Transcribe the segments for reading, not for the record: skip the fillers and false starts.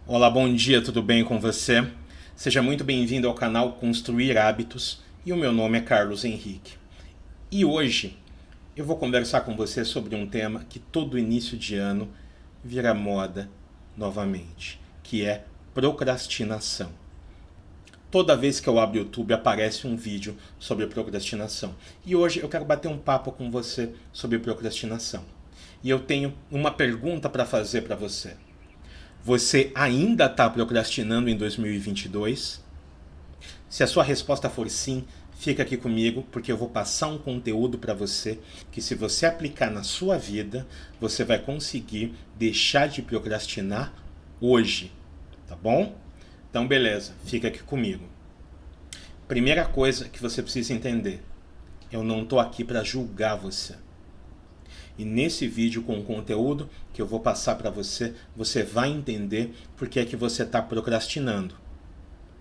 Olá, bom dia, tudo bem com você? Seja muito bem-vindo ao canal Construir Hábitos e o meu nome é Carlos Henrique. E hoje eu vou conversar com você sobre um tema que todo início de ano vira moda novamente, que é procrastinação. Toda vez que eu abro o YouTube aparece um vídeo sobre procrastinação. E hoje eu quero bater um papo com você sobre procrastinação. E eu tenho uma pergunta para fazer para você. Você ainda está procrastinando em 2022? Se a sua resposta for sim, fica aqui comigo porque eu vou passar um conteúdo para você que, se você aplicar na sua vida, você vai conseguir deixar de procrastinar hoje, tá bom? Então, beleza, fica aqui comigo. Primeira coisa que você precisa entender: eu não estou aqui para julgar você. E nesse vídeo, com o conteúdo que eu vou passar para você, você vai entender por que é que você está procrastinando,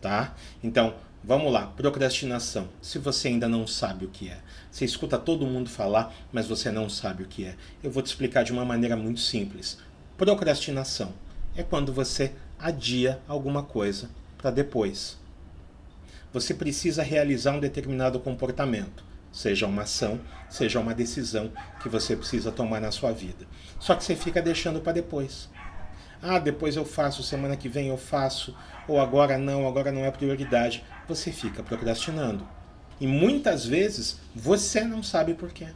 tá? Então, vamos lá, procrastinação. Se você ainda não sabe o que é, você escuta todo mundo falar, mas você não sabe o que é, eu vou te explicar de uma maneira muito simples. Procrastinação é quando você adia alguma coisa para depois. Você precisa realizar um determinado comportamento, seja uma ação, seja uma decisão que você precisa tomar na sua vida. Só que você fica deixando para depois. Ah, depois eu faço, semana que vem eu faço, ou agora não é prioridade. Você fica procrastinando. E muitas vezes você não sabe por quê.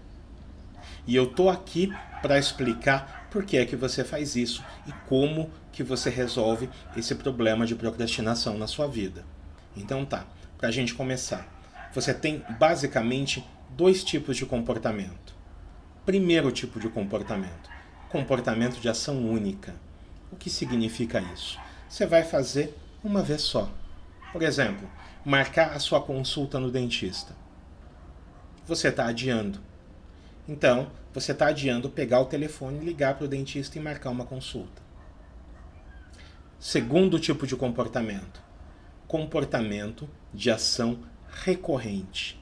E eu tô aqui para explicar por que é que você faz isso e como que você resolve esse problema de procrastinação na sua vida. Então tá, para a gente começar. Você tem basicamente dois tipos de comportamento. Primeiro tipo de comportamento, comportamento de ação única. O que significa isso? Você vai fazer uma vez só. Por exemplo, marcar a sua consulta no dentista. Você está adiando. Então, você está adiando pegar o telefone, ligar para o dentista e marcar uma consulta. Segundo tipo de comportamento, comportamento de ação recorrente.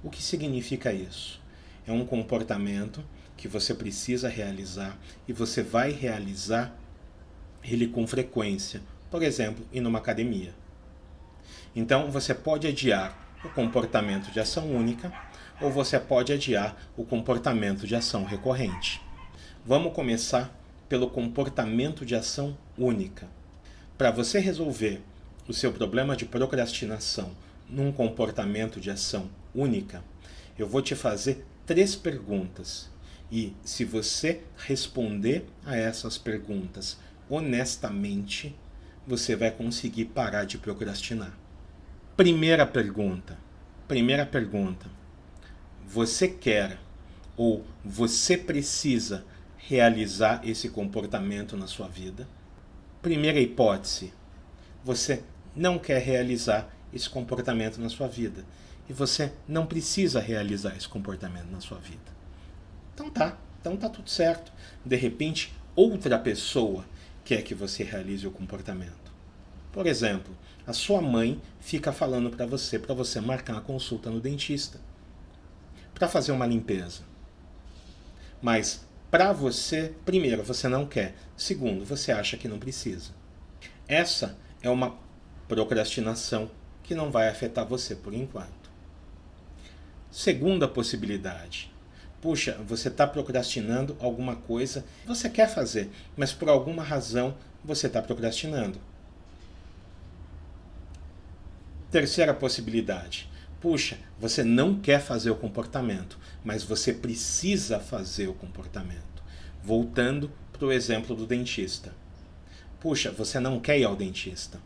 O que significa isso? É um comportamento que você precisa realizar e você vai realizar ele com frequência. Por exemplo, ir numa academia. Então, você pode adiar o comportamento de ação única ou você pode adiar o comportamento de ação recorrente. Vamos começar pelo comportamento de ação única. Para você resolver o seu problema de procrastinação num comportamento de ação única, eu vou te fazer 3 perguntas. E se você responder a essas perguntas honestamente, você vai conseguir parar de procrastinar. Primeira pergunta. Você quer ou você precisa realizar esse comportamento na sua vida? Primeira hipótese. Você não quer realizar esse comportamento na sua vida. E você não precisa realizar esse comportamento na sua vida. Então tá tudo certo. De repente, outra pessoa quer que você realize o comportamento. Por exemplo, a sua mãe fica falando para você marcar uma consulta no dentista, para fazer uma limpeza. Mas para você, primeiro, você não quer. Segundo, você acha que não precisa. Essa é uma procrastinação que não vai afetar você por enquanto. Segunda possibilidade. Puxa, você está procrastinando alguma coisa, você quer fazer, mas por alguma razão você está procrastinando. Terceira possibilidade. Puxa, você não quer fazer o comportamento, mas você precisa fazer o comportamento. Voltando para o exemplo do dentista. Puxa, você não quer ir ao dentista,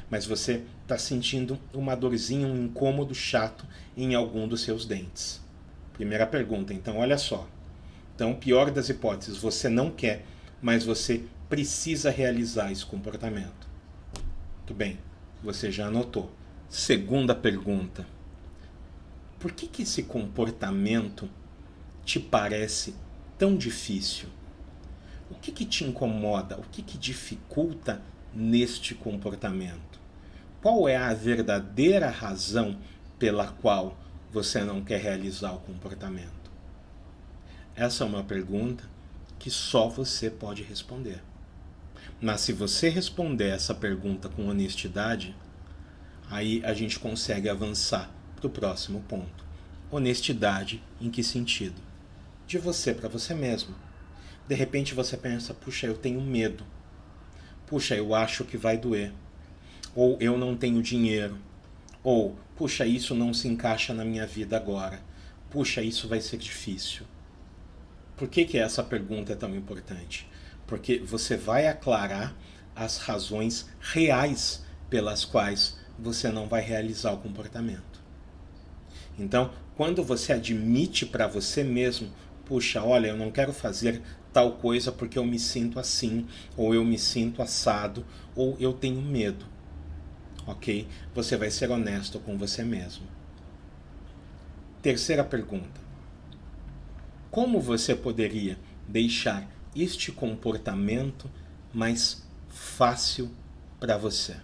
mas você está sentindo uma dorzinha, um incômodo chato em algum dos seus dentes. Primeira pergunta, então olha só. Então, pior das hipóteses, você não quer, mas você precisa realizar esse comportamento. Muito bem, você já anotou. Segunda pergunta. Por que esse comportamento te parece tão difícil? O que te incomoda? O que dificulta neste comportamento? Qual é a verdadeira razão pela qual você não quer realizar o comportamento? Essa é uma pergunta que só você pode responder. Mas se você responder essa pergunta com honestidade, aí a gente consegue avançar para o próximo ponto. Honestidade em que sentido? De você para você mesmo. De repente você pensa, puxa, eu tenho medo. Puxa, eu acho que vai doer. Ou eu não tenho dinheiro. Ou, puxa, isso não se encaixa na minha vida agora. Puxa, isso vai ser difícil. Por que essa pergunta é tão importante? Porque você vai aclarar as razões reais pelas quais você não vai realizar o comportamento. Então, quando você admite para você mesmo, puxa, olha, eu não quero fazer tal coisa porque eu me sinto assim, ou eu me sinto assado, ou eu tenho medo. Ok? Você vai ser honesto com você mesmo. Terceira pergunta. Como você poderia deixar este comportamento mais fácil para você?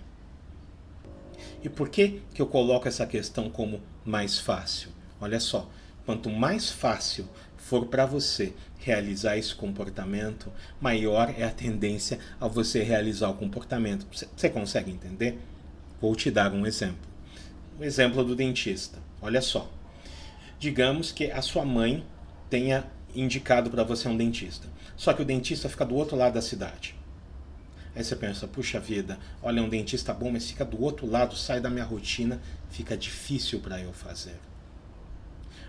E por que eu coloco essa questão como mais fácil? Olha só, quanto mais fácil for para você realizar esse comportamento, maior é a tendência a você realizar o comportamento. Você consegue entender? Vou te dar um exemplo. O exemplo do dentista. Olha só. Digamos que a sua mãe tenha indicado para você um dentista. Só que o dentista fica do outro lado da cidade. Aí você pensa, puxa vida, olha, é um dentista bom, mas fica do outro lado, sai da minha rotina, fica difícil para eu fazer.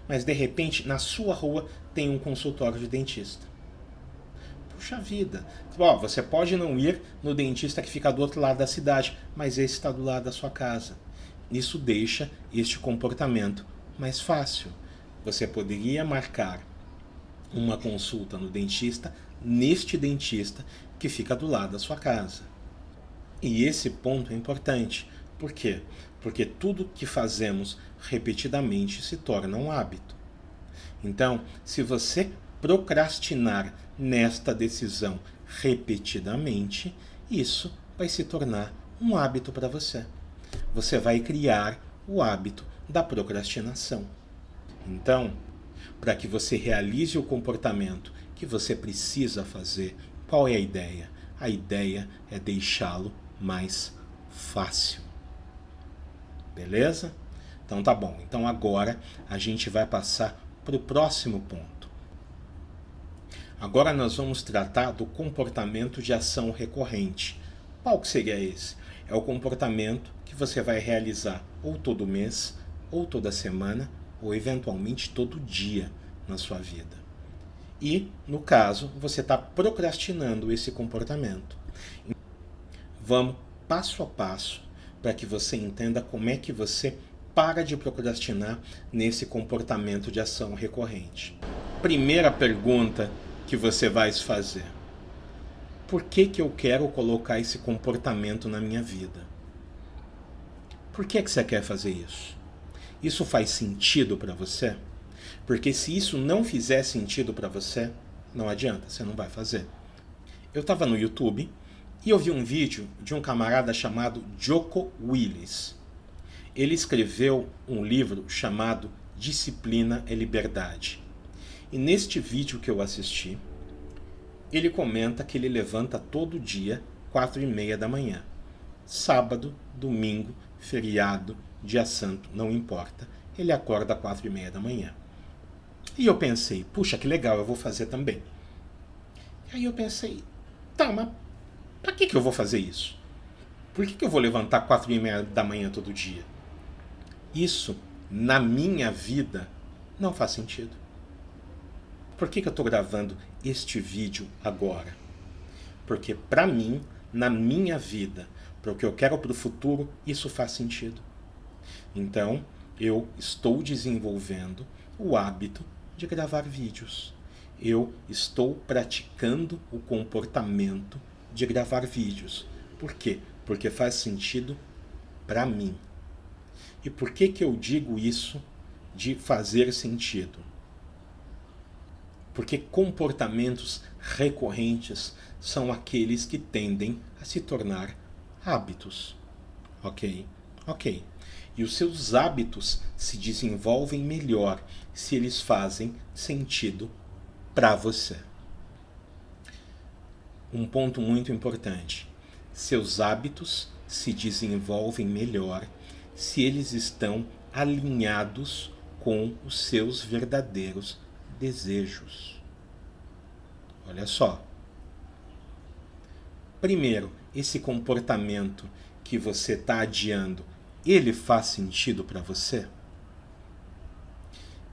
Mas de repente, na sua rua, tem um consultório de dentista. Puxa vida, você pode não ir no dentista que fica do outro lado da cidade, mas esse está do lado da sua casa. Isso deixa este comportamento mais fácil. Você poderia marcar uma consulta no dentista, neste dentista que fica do lado da sua casa. E esse ponto é importante. Por quê? Porque tudo que fazemos repetidamente se torna um hábito. Então, se você procrastinar nesta decisão repetidamente, isso vai se tornar um hábito para você. Você vai criar o hábito da procrastinação. Então, para que você realize o comportamento que você precisa fazer, qual é a ideia? A ideia é deixá-lo mais fácil. Beleza? Então tá bom. Então agora a gente vai passar para o próximo ponto. Agora nós vamos tratar do comportamento de ação recorrente. Qual que seria esse? É o comportamento que você vai realizar ou todo mês, ou toda semana, ou eventualmente todo dia na sua vida. E, no caso, você está procrastinando esse comportamento. Vamos passo a passo para que você entenda como é que você para de procrastinar nesse comportamento de ação recorrente. Primeira pergunta que você vai se fazer. Por que eu quero colocar esse comportamento na minha vida? Por que você quer fazer isso? Isso faz sentido para você? Porque se isso não fizer sentido para você, não adianta, você não vai fazer. Eu estava no YouTube e eu vi um vídeo de um camarada chamado Jocko Willink. Ele escreveu um livro chamado Disciplina é Liberdade. E neste vídeo que eu assisti, ele comenta que ele levanta todo dia 4h30 da manhã. Sábado, domingo, feriado, dia santo, não importa. Ele acorda às 4h30 da manhã. E eu pensei, puxa, que legal, eu vou fazer também. Aí eu pensei, tá, mas pra que eu vou fazer isso? Por que eu vou levantar 4h30 da manhã todo dia? Isso, na minha vida, não faz sentido. Por que eu estou gravando este vídeo agora? Porque para mim, na minha vida, para o que eu quero para o futuro, isso faz sentido. Então, eu estou desenvolvendo o hábito de gravar vídeos. Eu estou praticando o comportamento de gravar vídeos. Por quê? Porque faz sentido para mim. E por que eu digo isso de fazer sentido? Porque comportamentos recorrentes são aqueles que tendem a se tornar hábitos. Ok? Ok. E os seus hábitos se desenvolvem melhor se eles fazem sentido para você. um ponto muito importante. Seus hábitos se desenvolvem melhor se eles estão alinhados com os seus verdadeiros desejos. Olha só. Primeiro, esse comportamento que você está adiando, ele faz sentido para você?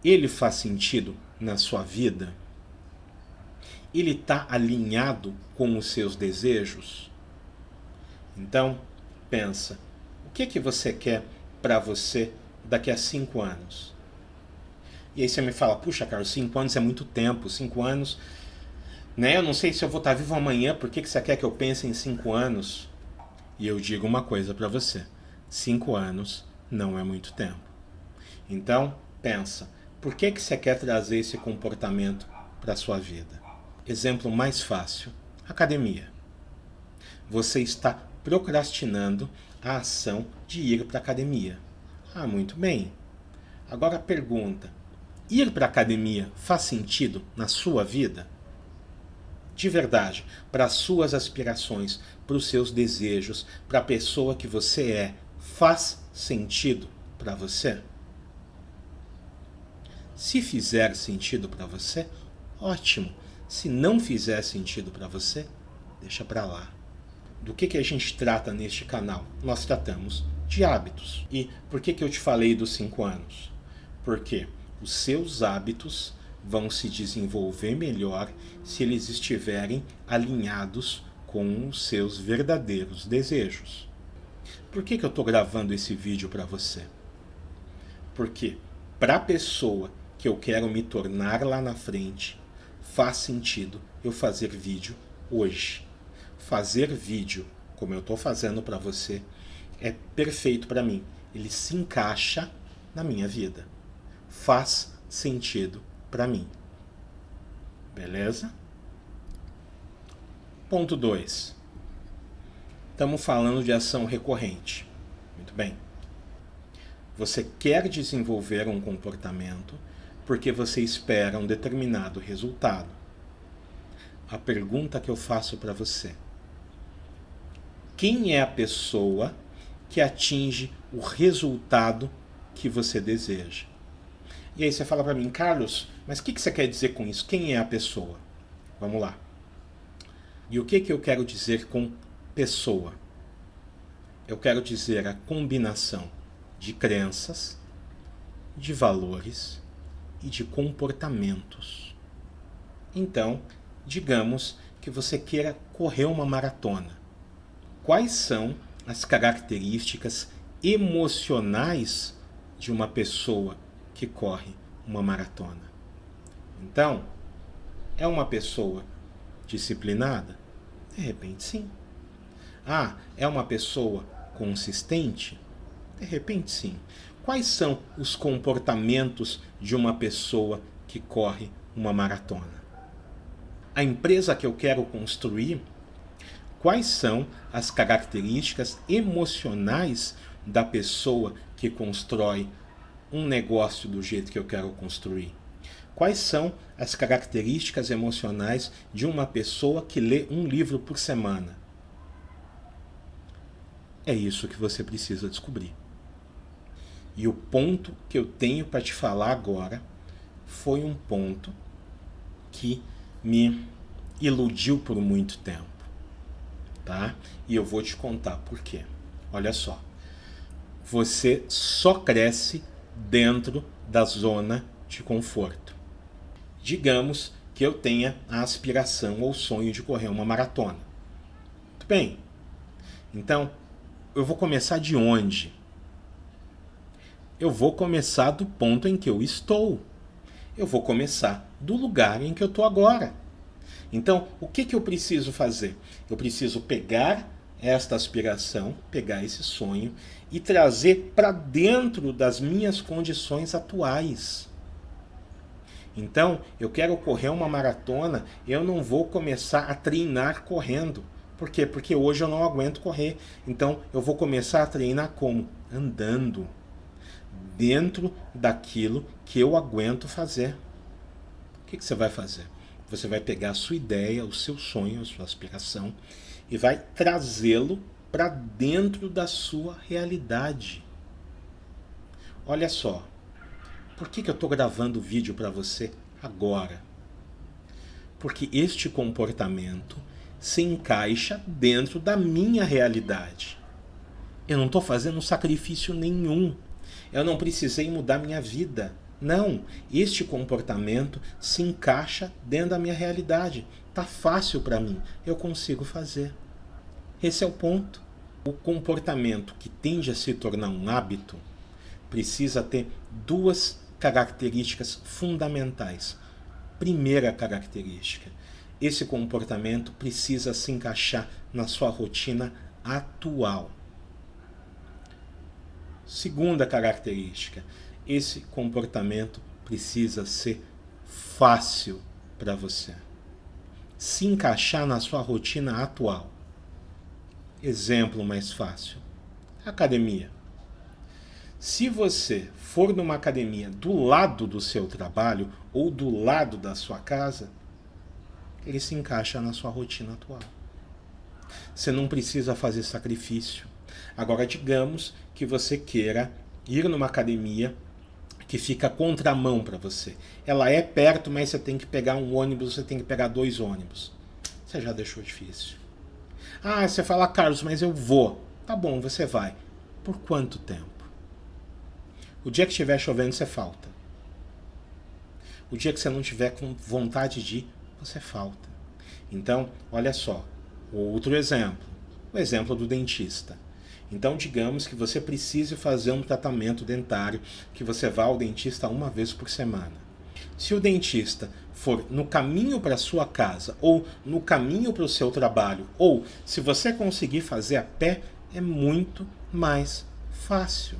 Ele faz sentido na sua vida? Ele está alinhado com os seus desejos? Então, pensa, o que você quer para você daqui a 5 anos? E aí você me fala, puxa, Carlos, 5 anos é muito tempo, 5 anos, né? Eu não sei se eu vou estar vivo amanhã, por que você quer que eu pense em 5 anos? E eu digo uma coisa para você, 5 anos não é muito tempo. Então, pensa, por que você quer trazer esse comportamento para a sua vida? Exemplo mais fácil, academia. Você está procrastinando a ação de ir para a academia. Ah, muito bem. Agora a pergunta, ir para a academia faz sentido na sua vida? De verdade, para as suas aspirações, para os seus desejos, para a pessoa que você é, faz sentido para você? Se fizer sentido para você, ótimo. Se não fizer sentido para você, deixa para lá. Do que a gente trata neste canal? Nós tratamos de hábitos. E por que eu te falei dos 5 anos? Porque os seus hábitos vão se desenvolver melhor se eles estiverem alinhados com os seus verdadeiros desejos. Por que eu estou gravando esse vídeo para você? Porque para a pessoa que eu quero me tornar lá na frente, faz sentido eu fazer vídeo hoje. Fazer vídeo, como eu estou fazendo para você, é perfeito para mim. Ele se encaixa na minha vida. Faz sentido para mim. Beleza? Ponto 2. Estamos falando de ação recorrente. Muito bem. Você quer desenvolver um comportamento porque você espera um determinado resultado. A pergunta que eu faço para você: quem é a pessoa que atinge o resultado que você deseja? E aí você fala para mim, Carlos, mas o que você quer dizer com isso? Quem é a pessoa? Vamos lá. E o que eu quero dizer com pessoa? Eu quero dizer a combinação de crenças, de valores e de comportamentos. Então, digamos que você queira correr uma maratona. Quais são as características emocionais de uma pessoa que corre uma maratona? Então, é uma pessoa disciplinada? De repente, sim. Ah, é uma pessoa consistente? De repente, sim. Quais são os comportamentos de uma pessoa que corre uma maratona? A empresa que eu quero construir, quais são as características emocionais da pessoa que constrói um negócio do jeito que eu quero construir? Quais são as características emocionais de uma pessoa que lê um livro por semana? É isso que você precisa descobrir. E o ponto que eu tenho para te falar agora foi um ponto que me iludiu por muito tempo, tá? E eu vou te contar por quê. Olha só, você só cresce dentro da zona de conforto. Digamos que eu tenha a aspiração ou sonho de correr uma maratona. Muito bem. Então, eu vou começar de onde? Eu vou começar do ponto em que eu estou. Eu vou começar do lugar em que eu estou agora. Então, o que eu preciso fazer? Eu preciso pegar esta aspiração, pegar esse sonho e trazer para dentro das minhas condições atuais. Então, eu quero correr uma maratona, eu não vou começar a treinar correndo. Por quê? Porque hoje eu não aguento correr. Então, eu vou começar a treinar como? Andando. Dentro daquilo que eu aguento fazer. O que você vai fazer? Você vai pegar a sua ideia, o seu sonho, a sua aspiração e vai trazê-lo para dentro da sua realidade. Olha só, por que eu estou gravando o vídeo para você agora? Porque este comportamento se encaixa dentro da minha realidade. Eu não estou fazendo sacrifício nenhum. Eu não precisei mudar minha vida. Não, este comportamento se encaixa dentro da minha realidade. Tá fácil para mim, eu consigo fazer. Esse é o ponto. O comportamento que tende a se tornar um hábito precisa ter duas características fundamentais. Primeira característica, esse comportamento precisa se encaixar na sua rotina atual. Segunda característica, esse comportamento precisa ser fácil para você. Se encaixar na sua rotina atual. Exemplo mais fácil. Academia. Se você for numa academia do lado do seu trabalho ou do lado da sua casa, ele se encaixa na sua rotina atual. Você não precisa fazer sacrifício. Agora, digamos que você queira ir numa academia que fica contramão para você. Ela é perto, mas você tem que pegar um ônibus, você tem que pegar 2 ônibus. Você já deixou difícil. Ah, você fala, Carlos, mas eu vou. Tá bom, você vai. Por quanto tempo? O dia que estiver chovendo, você falta. O dia que você não tiver com vontade de ir, você falta. Então, olha só, outro exemplo. O exemplo do dentista. Então, digamos que você precise fazer um tratamento dentário, que você vá ao dentista 1 vez por semana. Se o dentista for no caminho para a sua casa, ou no caminho para o seu trabalho, ou se você conseguir fazer a pé, é muito mais fácil.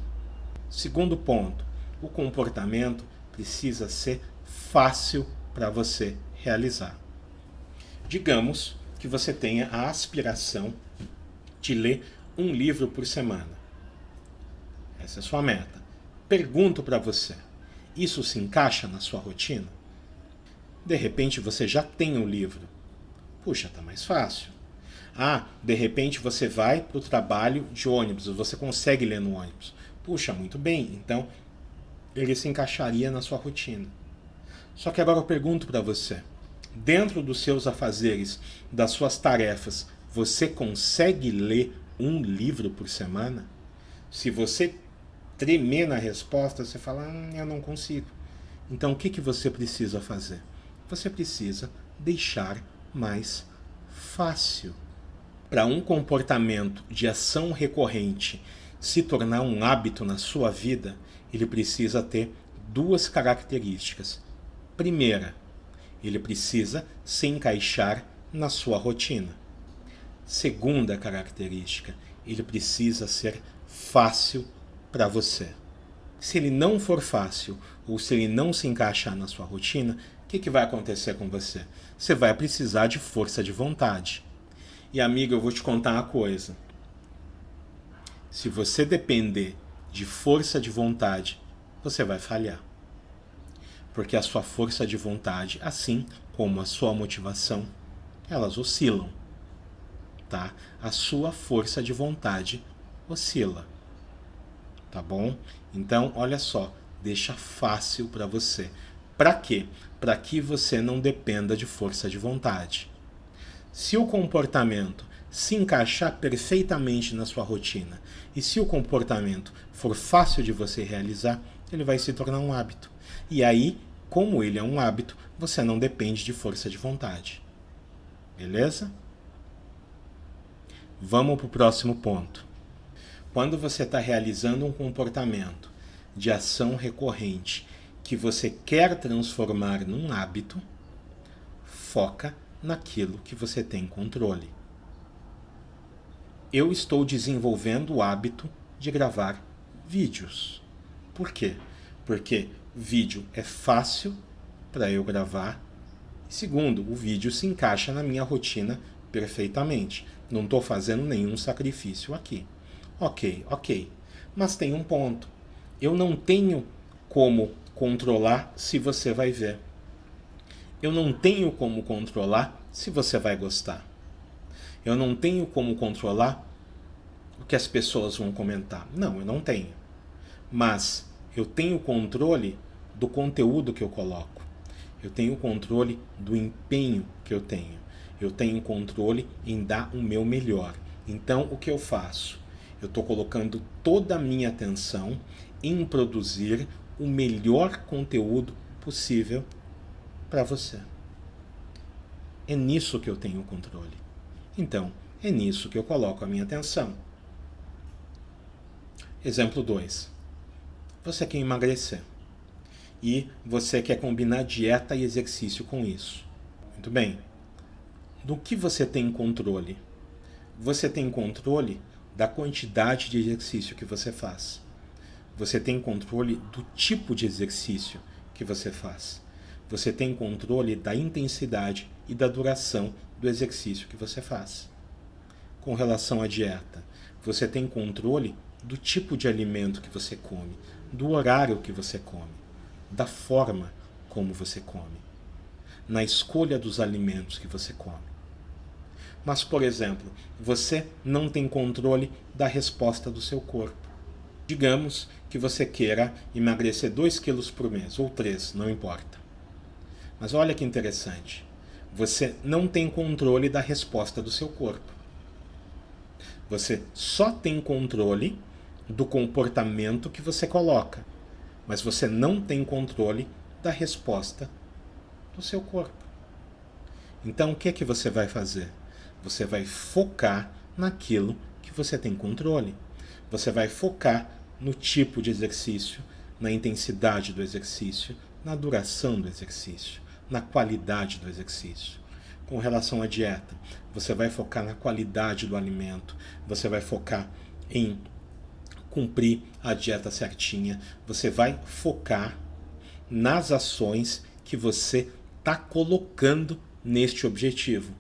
Segundo ponto, o comportamento precisa ser fácil para você realizar. Digamos que você tenha a aspiração de ler um livro por semana. Essa é a sua meta. Pergunto para você, isso se encaixa na sua rotina? De repente você já tem um livro. Puxa, tá mais fácil. Ah, de repente você vai para o trabalho de ônibus, você consegue ler no ônibus. Puxa, muito bem, então ele se encaixaria na sua rotina. Só que agora eu pergunto para você, dentro dos seus afazeres, das suas tarefas, você consegue ler um livro por semana? Se você tremer na resposta, você fala, eu não consigo. Então o que você precisa fazer? Você precisa deixar mais fácil. Para um comportamento de ação recorrente se tornar um hábito na sua vida, ele precisa ter 2 características. Primeira, ele precisa se encaixar na sua rotina. Segunda característica, ele precisa ser fácil para você. Se ele não for fácil, ou se ele não se encaixar na sua rotina, o que vai acontecer com você? Você vai precisar de força de vontade. E amigo, eu vou te contar uma coisa. Se você depender de força de vontade, você vai falhar. Porque a sua força de vontade, assim como a sua motivação, elas oscilam. Tá? A sua força de vontade oscila. Tá bom? Então, olha só, deixa fácil para você. Para quê? Para que você não dependa de força de vontade. Se o comportamento se encaixar perfeitamente na sua rotina e se o comportamento for fácil de você realizar, ele vai se tornar um hábito. E aí, como ele é um hábito, você não depende de força de vontade. Beleza? Vamos para o próximo ponto. Quando você está realizando um comportamento de ação recorrente que você quer transformar num hábito, foca naquilo que você tem controle. Eu estou desenvolvendo o hábito de gravar vídeos. Por quê? Porque vídeo é fácil para eu gravar. Segundo, o vídeo se encaixa na minha rotina perfeitamente. Não estou fazendo nenhum sacrifício aqui. Ok. Mas tem um ponto. Eu não tenho como controlar se você vai ver. Eu não tenho como controlar se você vai gostar. Eu não tenho como controlar o que as pessoas vão comentar. Não, eu não tenho. Mas eu tenho controle do conteúdo que eu coloco. Eu tenho controle do empenho que eu tenho. Eu tenho controle em dar o meu melhor. Então, o que eu faço? Eu estou colocando toda a minha atenção em produzir o melhor conteúdo possível para você. É nisso que eu tenho controle. Então, é nisso que eu coloco a minha atenção. Exemplo 2. Você quer emagrecer. E você quer combinar dieta e exercício com isso. Muito bem. Do que você tem controle? Você tem controle da quantidade de exercício que você faz. Você tem controle do tipo de exercício que você faz. Você tem controle da intensidade e da duração do exercício que você faz. Com relação à dieta, você tem controle do tipo de alimento que você come, do horário que você come, da forma como você come, na escolha dos alimentos que você come. Mas, por exemplo, você não tem controle da resposta do seu corpo. Digamos que você queira emagrecer 2 quilos por mês, ou 3, não importa. Mas olha que interessante. Você não tem controle da resposta do seu corpo. Você só tem controle do comportamento que você coloca. Mas você não tem controle da resposta do seu corpo. Então, o que é que você vai fazer? Você vai focar naquilo que você tem controle. Você vai focar no tipo de exercício, na intensidade do exercício, na duração do exercício, na qualidade do exercício. Com relação à dieta, você vai focar na qualidade do alimento, você vai focar em cumprir a dieta certinha, você vai focar nas ações que você está colocando neste objetivo,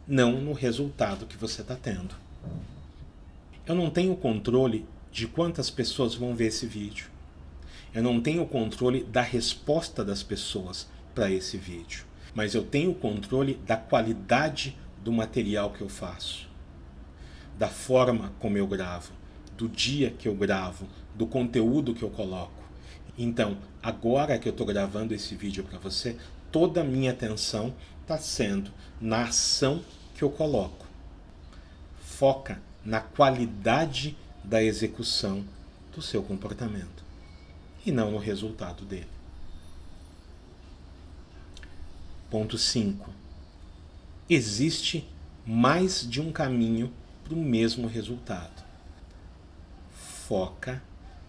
não no resultado que você está tendo. Eu não tenho controle de quantas pessoas vão ver esse vídeo. Eu não tenho controle da resposta das pessoas para esse vídeo. Mas eu tenho controle da qualidade do material que eu faço, da forma como eu gravo, do dia que eu gravo, do conteúdo que eu coloco. Então, agora que eu estou gravando esse vídeo para você, toda a minha atenção está sendo na ação que eu coloco. Foca na qualidade da execução do seu comportamento e não no resultado dele. Ponto 5. Existe mais de um caminho para o mesmo resultado. Foca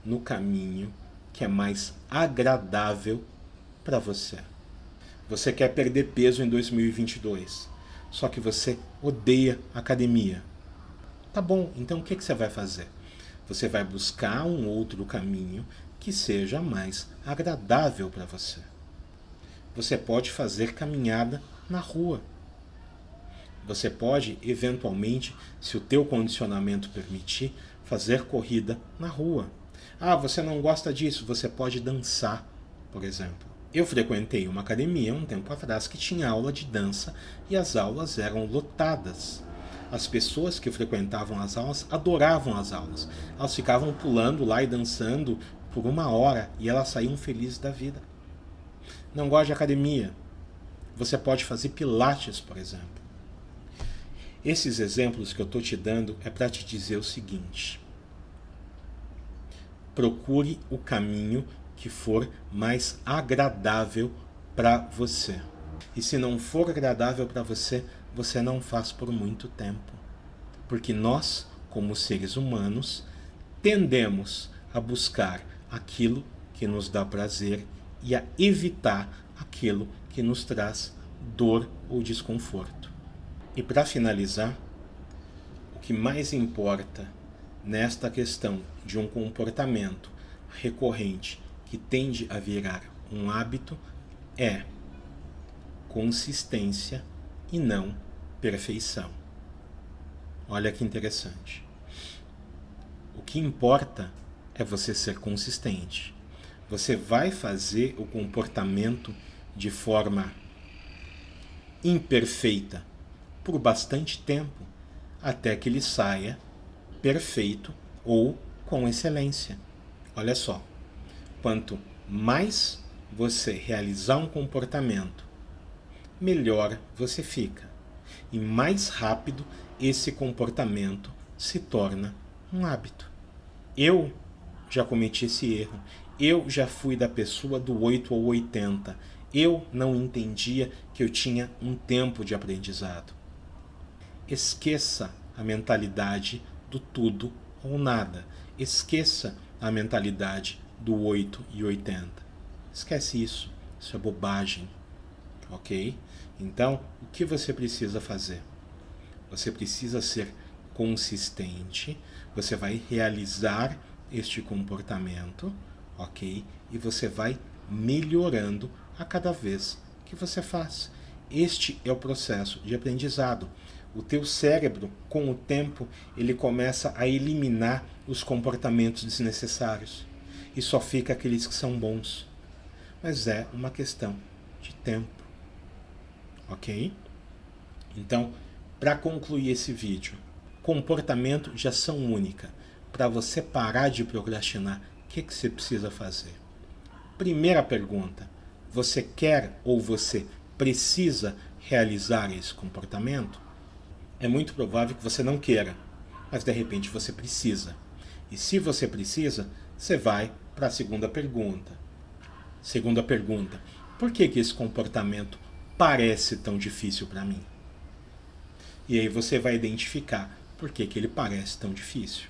no caminho que é mais agradável para você. Você quer perder peso em 2022, só que você odeia academia. Tá bom, então o que você vai fazer? Você vai buscar um outro caminho que seja mais agradável para você. Você pode fazer caminhada na rua. Você pode, eventualmente, se o teu condicionamento permitir, fazer corrida na rua. Ah, você não gosta disso? Você pode dançar, por exemplo. Eu frequentei uma academia um tempo atrás que tinha aula de dança e as aulas eram lotadas. As pessoas que frequentavam as aulas adoravam as aulas. Elas ficavam pulando lá e dançando por 1 hora e elas saíam felizes da vida. Não gosta de academia? Você pode fazer pilates, por exemplo. Esses exemplos que eu estou te dando é para te dizer o seguinte: procure o caminho que for mais agradável para você. E se não for agradável para você, você não faz por muito tempo. Porque nós, como seres humanos, tendemos a buscar aquilo que nos dá prazer e a evitar aquilo que nos traz dor ou desconforto. E para finalizar, o que mais importa nesta questão de um comportamento recorrente que tende a virar um hábito é consistência e não perfeição. Olha que interessante. O que importa é você ser consistente. Você vai fazer o comportamento de forma imperfeita por bastante tempo, até que ele saia perfeito ou com excelência. Olha só, quanto mais você realizar um comportamento, melhor você fica. E mais rápido esse comportamento se torna um hábito. Eu já cometi esse erro. Eu já fui da pessoa do 8 ou 80. Eu não entendia que eu tinha um tempo de aprendizado. Esqueça a mentalidade do tudo ou nada. Esqueça a mentalidade do 8 e 80. Esquece isso. Isso é bobagem. Ok? Então, o que você precisa fazer? Você precisa ser consistente. Você vai realizar este comportamento, ok? E você vai melhorando a cada vez que você faz. Este é o processo de aprendizado. O teu cérebro, com o tempo, ele começa a eliminar os comportamentos desnecessários. E só fica aqueles que são bons. Mas é uma questão de tempo. Ok? Então, para concluir esse vídeo, comportamento de ação única. Para você parar de procrastinar, o que você precisa fazer? Primeira pergunta, você quer ou você precisa realizar esse comportamento? É muito provável que você não queira, mas de repente você precisa. E se você precisa, você vai para a segunda pergunta. Segunda pergunta, por que esse comportamento parece tão difícil para mim? E aí você vai identificar por que ele parece tão difícil.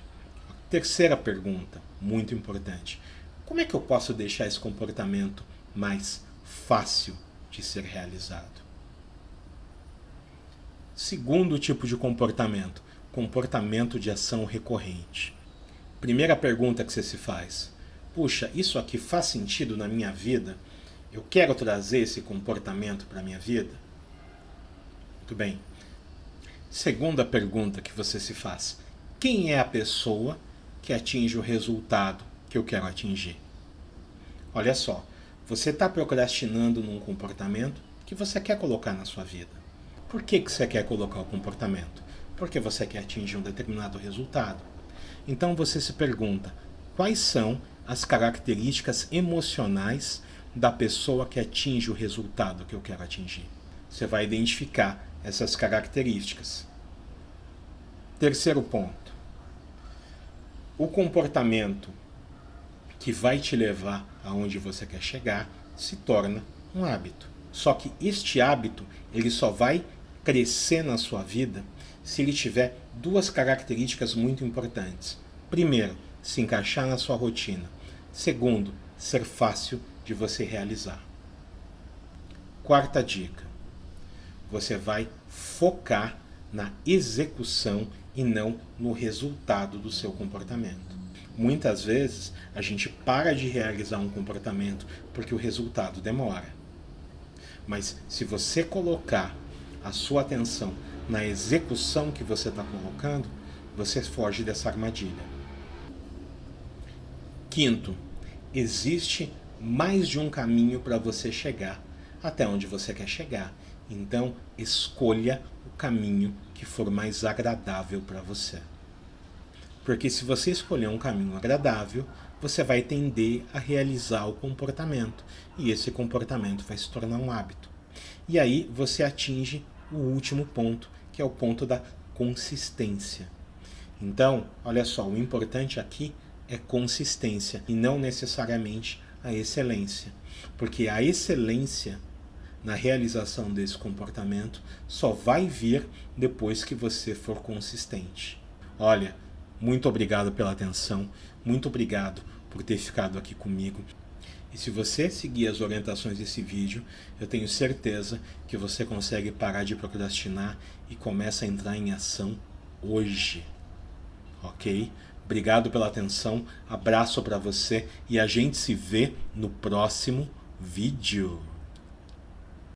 Terceira pergunta, muito importante. Como é que eu posso deixar esse comportamento mais fácil de ser realizado? Segundo tipo de comportamento, comportamento de ação recorrente. Primeira pergunta que você se faz. Puxa, isso aqui faz sentido na minha vida? Eu quero trazer esse comportamento para a minha vida? Muito bem. Segunda pergunta que você se faz. Quem é a pessoa que atinge o resultado que eu quero atingir? Olha só, você está procrastinando num comportamento que você quer colocar na sua vida. Por que você quer colocar o comportamento? Porque você quer atingir um determinado resultado. Então você se pergunta, quais são as características emocionais da pessoa que atinge o resultado que eu quero atingir? Você vai identificar essas características. Terceiro ponto. O comportamento que vai te levar aonde você quer chegar se torna um hábito. Só que este hábito, ele só vai crescer na sua vida se ele tiver duas características muito importantes. Primeiro, se encaixar na sua rotina. Segundo, ser fácil de você realizar. Quarta dica. Você vai focar na execução e não no resultado do seu comportamento. Muitas vezes a gente para de realizar um comportamento porque o resultado demora. Mas se você colocar a sua atenção na execução que você está colocando, você foge dessa armadilha. Quinto, existe mais de um caminho para você chegar até onde você quer chegar. Então, escolha o caminho que for mais agradável para você. Porque se você escolher um caminho agradável, você vai tender a realizar o comportamento. E esse comportamento vai se tornar um hábito. E aí você atinge o último ponto, que é o ponto da consistência. Então, olha só, o importante aqui é consistência e não necessariamente a excelência. Porque a excelência na realização desse comportamento só vai vir depois que você for consistente. Olha, muito obrigado pela atenção, muito obrigado por ter ficado aqui comigo. E se você seguir as orientações desse vídeo, eu tenho certeza que você consegue parar de procrastinar e começa a entrar em ação hoje. Ok? Obrigado pela atenção, abraço para você e a gente se vê no próximo vídeo.